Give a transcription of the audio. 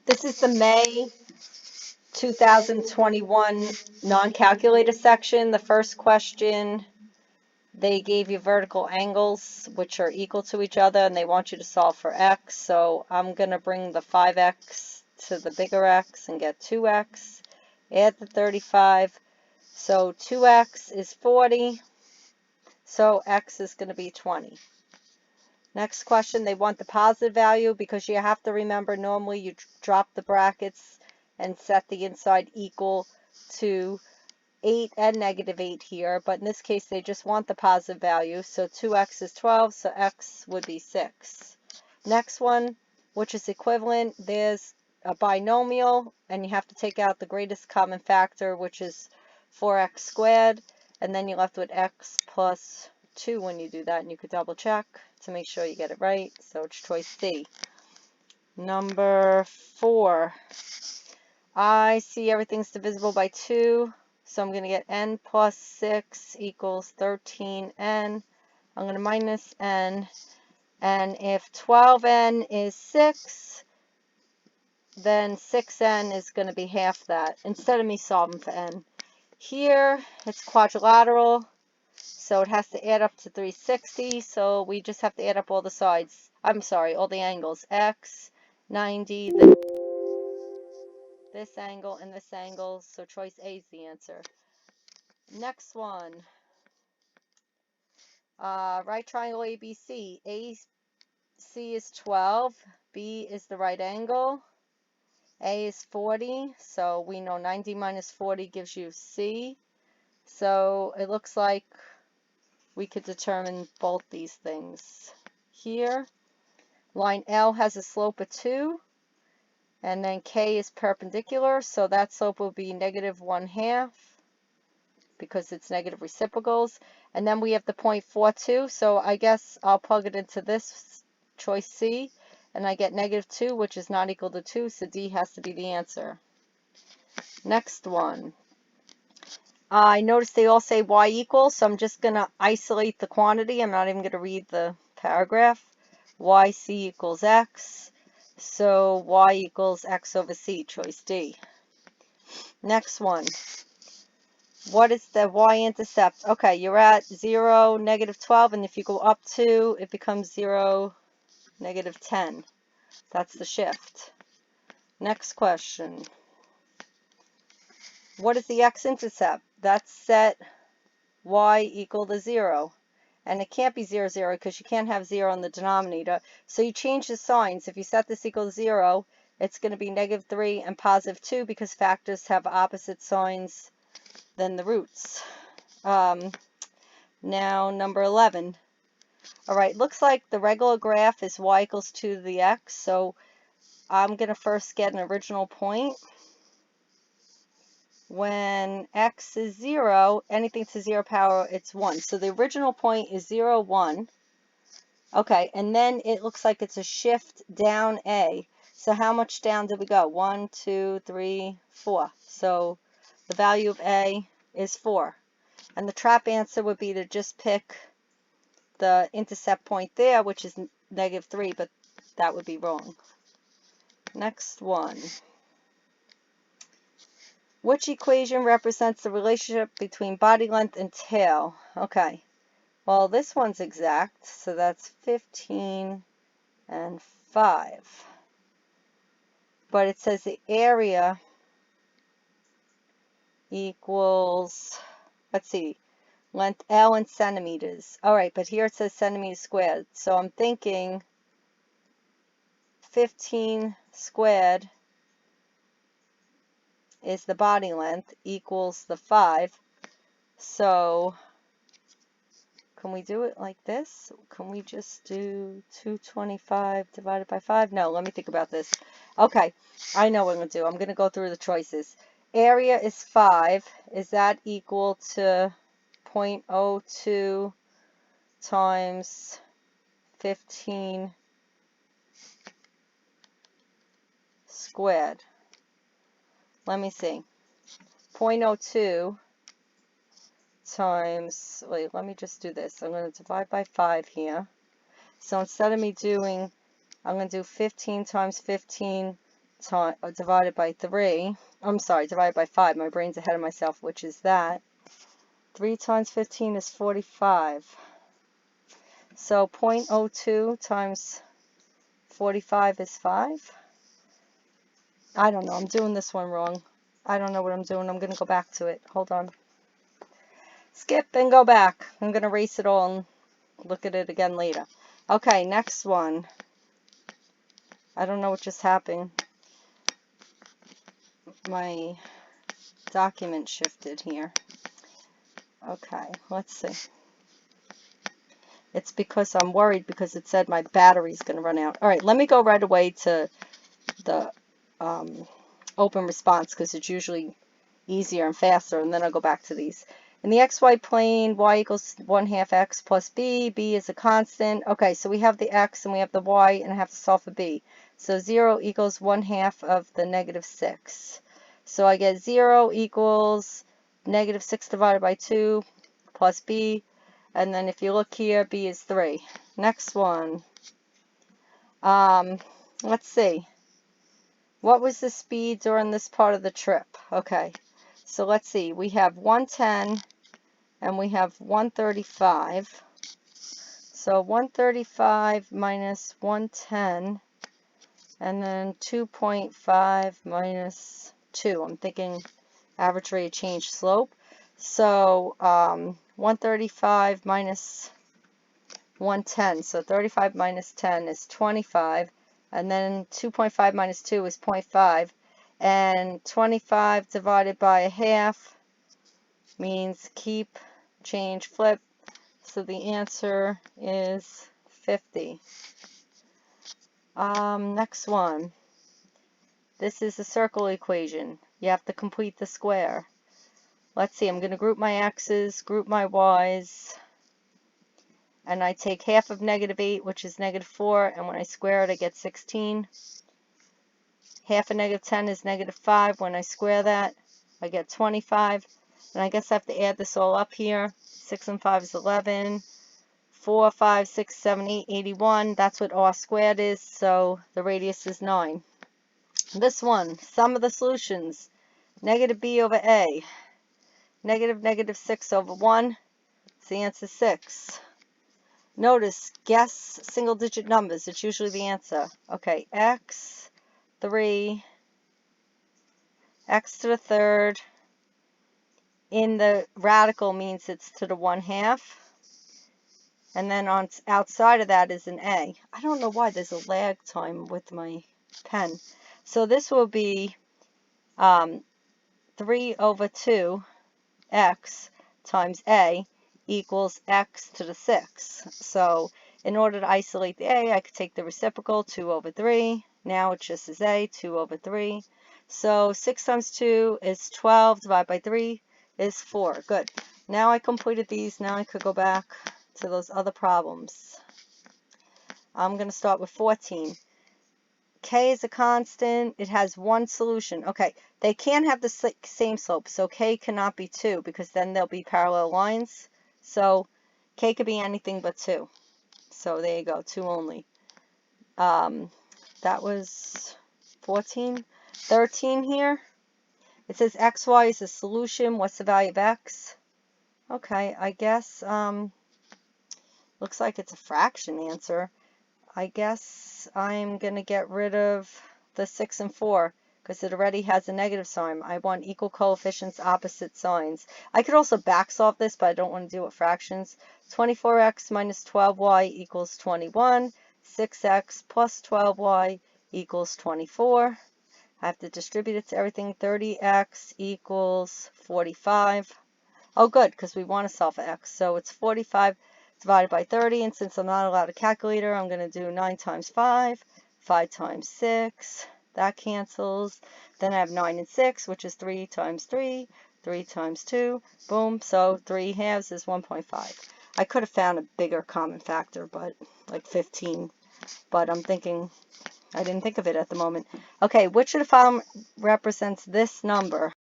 This is the May 2021 non-calculator section. The first question, they gave you vertical angles which are equal to each other and they want you to solve for x. So I'm going to bring the 5x to the bigger x and get 2x. Add the 35. So 2x is 40. So x is going to be 20. Next question, they want the positive value because you have to remember normally you drop the brackets and set the inside equal to 8 and negative 8 here, but in this case they just want the positive value, so 2x is 12, so x would be 6. Next one, which is equivalent, there's a binomial, and you have to take out the greatest common factor, which is 4x squared, and then you're left with x plus 2 when you do that, and you could double check to make sure you get it right, so it's choice C. Number 4, I see everything's divisible by 2, so I'm going to get n plus 6 equals 13n. I'm going to minus n, and if 12n is 6, then 6n is going to be half that, instead of me solving for n. Here, it's quadrilateral, so it has to add up to 360, so we just have to add up all the sides. I'm sorry, all the angles. X, 90, this angle, and this angle, so choice A is the answer. Next one. Right triangle ABC. AC is 12, B is the right angle, A is 40, so we know 90 minus 40 gives you C. So it looks like we could determine both these things. Here, line L has a slope of 2, and then K is perpendicular, so that slope will be negative 1/2 because it's negative reciprocals. And then we have the point 42, so I guess I'll plug it into this choice C, and I get negative 2, which is not equal to 2, so D has to be the answer. Next one. I notice they all say y equals, so I'm just going to isolate the quantity. I'm not even going to read the paragraph. YC equals x, so y equals x over c, choice D. Next one. What is the y-intercept? Okay, you're at 0, negative 12, and if you go up 2, it becomes 0, negative 10. That's the shift. Next question. What is the x-intercept? That's set y equal to 0. And it can't be 0, 0 because you can't have 0 in the denominator. So you change the signs. If you set this equal to 0, it's going to be negative 3 and positive 2 because factors have opposite signs than the roots. Now number 11. All right, looks like the regular graph is y equals 2 to the x. So I'm going to first get an original point. When x is 0, anything to 0 power, it's 1. So the original point is 0, 1. Okay, and then it looks like it's a shift down A. So how much down did we go? 1, 2, 3, 4. So the value of A is 4. And the trap answer would be to just pick the intercept point there, which is negative 3, but that would be wrong. Next one. Which equation represents the relationship between body length and tail? Okay. Well, this one's exact, so that's 15 and 5. But it says the area equals, let's see, length L in centimeters. All right, but here it says centimeters squared. So I'm thinking 15 squared is the body length equals the 5. So can we do it like this? Can we just do 225 divided by 5? No, let me think about this. Okay, I know what I'm going to do. I'm going to go through the choices. Area is 5. Is that equal to 0.02 times 15 squared? Let me see. 0.02 times, wait, let me just do this. I'm going to divide by 5 here. So instead of me doing, I'm going to do 15 times 15 divided by 3. I'm sorry, divided by 5. My brain's ahead of myself, which is that. 3 times 15 is 45. So 0.02 times 45 is 5. I don't know. I'm doing this one wrong. I don't know what I'm doing. I'm going to go back to it. Hold on. Skip and go back. I'm going to erase it all and look at it again later. Okay, next one. I don't know what just happened. My document shifted here. Okay, let's see. It's because I'm worried because it said my battery's going to run out. All right, let me go right away to the open response because it's usually easier and faster, and then I'll go back to these. In the xy plane, y equals 1/2 x plus b. B is a constant. Okay, so we have the x and we have the y, and I have to solve for b. So 0 equals 1/2 of the -6. So I get 0 equals -6 divided by 2 plus b. And then if you look here, b is 3. Next one. Let's see. What was the speed during this part of the trip? Okay, so let's see. We have 110 and we have 135. So 135 minus 110 and then 2.5 minus 2. I'm thinking average rate of change slope. So 135 minus 110. So 35 minus 10 is 25. And then 2.5 minus 2 is 0.5. And 25 divided by a half means keep, change, flip. So the answer is 50. Next one. This is the circle equation. You have to complete the square. Let's see, I'm going to group my x's, group my y's, and I take half of -8, which is -4, and when I square it, I get 16. Half of -10 is -5. When I square that, I get 25. And I guess I have to add this all up here. 6 and 5 is 11. 4, 5, 6, 7, 8, 81. That's what r squared is, so the radius is 9. This one, sum of the solutions. -b over a. -6 over 1. It's the answer 6. Notice, guess single-digit numbers. It's usually the answer. Okay, x, 3, x to the third. In the radical means it's to the 1/2. And then on outside of that is an a. I don't know why there's a lag time with my pen. So this will be 3 over 2 x times a equals x to the 6. So in order to isolate the a, I could take the reciprocal, 2 over 3. Now it just is a, 2 over 3. So 6 times 2 is 12, divided by 3 is 4. Good. Now I completed these. Now I could go back to those other problems. I'm going to start with 14. K is a constant. It has one solution. Okay, they can't have the same slope, so K cannot be 2 because then there'll be parallel lines. So K could be anything but 2. So there you go, 2 only. That was 14. 13 here. It says xy is a solution. What's the value of x? Okay, I guess looks like it's a fraction answer. I guess I'm going to get rid of the 6 and 4 because it already has a negative sign. I want equal coefficients, opposite signs. I could also back solve this, but I don't want to do it fractions. 24x minus 12y equals 21. 6x plus 12y equals 24. I have to distribute it to everything. 30x equals 45. Oh, good, because we want to solve for x. So it's 45 divided by 30, and since I'm not allowed a calculator, I'm going to do 9 times 5, 5 times 6, that cancels. Then I have 9 and 6, which is 3 times 3, 3 times 2, boom, so 3 halves is 1.5. I could have found a bigger common factor, but like 15, but I'm thinking, I didn't think of it at the moment. Okay, which of the following represents this number?